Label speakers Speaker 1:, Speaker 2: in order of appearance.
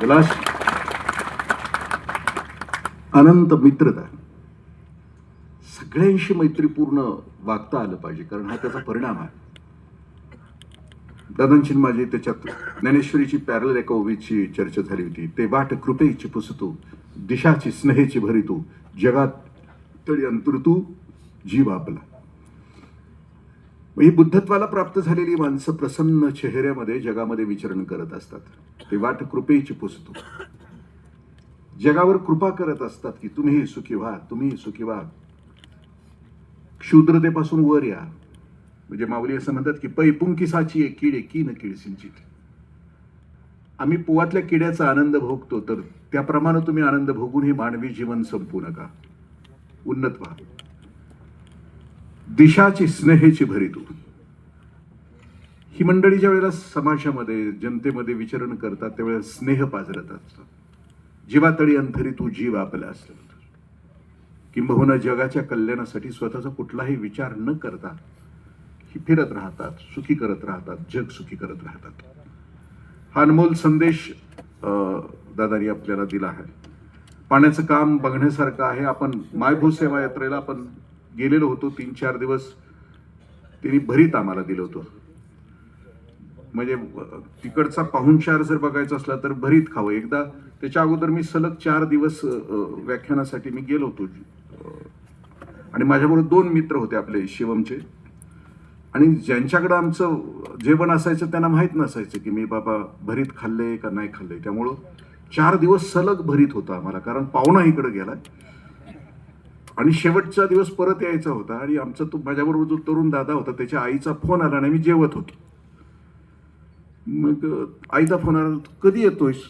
Speaker 1: विलास अनंत मित्रता, सगळ्यांशी मैत्रीपूर्ण वागता आलं पाहिजे, कारण हा त्याचा परिणाम आहे. दादांची माझी त्याच्यात ज्ञानेश्वरीची पॅरल एका ओवीची चर्चा झाली होती. ते वाट कृपेची पुसतू, दिशाची स्नेहेची भरितू, जगात तळी अंतुरतू, जीव आपला. ही बुद्धत्वाला प्राप्त झालेली माणसं प्रसन्न चेहऱ्यामध्ये जगामध्ये विचरण करत असतात. ते वाट कृपेची पुसतू, जगावर कृपा करत असतात की तुम्ही सुखी व्हा, तुम्ही सुखी व्हा. क्षुद्रतेपासून वर या. म्हणजे माऊली असं म्हणतात की पै पुंकिसाची एक किडे की न किड सिंचित. आम्ही पोवातल्या किड्याचा आनंद भोगतो, तर त्याप्रमाणे तुम्ही आनंद भोगून हे मानवी जीवन संपू नका, उन्नत व्हा. दिशाची स्नेहेची भरितू. ही मंडळी ज्या वेळेला समाजामध्ये जनतेमध्ये विचरण करतात त्यावेळेला स्नेह पाजरत असतात. जीवातळी अंतरी तू जीव आपला असलं, किंबहुना जगाच्या कल्याणासाठी स्वतःचा कुठलाही विचार न करता ही फिरत राहतात, सुखी करत राहतात, जग सुखी करत राहतात. हा अनमोल संदेश दादांनी आपल्याला दिला आहे. पाण्याचं काम बघण्यासारखं आहे. आपण मायभू सेवा यात्रेला आपण गेलेलो होतो. 3-4 दिवस त्यांनी भरीत आम्हाला दिलं होतं. म्हणजे तिकडचा पाहुणचार जर बघायचा असला तर भरीत खावं. एकदा त्याच्या अगोदर मी सलग 4 दिवस व्याख्यानासाठी मी गेलो होतो आणि माझ्याबरोबर 2 मित्र होते आपले शिवमचे. आणि ज्यांच्याकडे आमचं जेवण असायचं त्यांना माहीत नसायचं की मी बाबा भरीत खाल्ले का नाही खाल्ले. त्यामुळं 4 दिवस सलग भरीत होता आम्हाला, कारण पाहुणा इकडे गेला आणि शेवटचा दिवस परत यायचा होता. आणि आमचा तो माझ्याबरोबर जो तरुण दादा होता त्याच्या आईचा फोन आला आणि मी जेवत होतो. मग आईचा फोन आला, कधी येतोयस?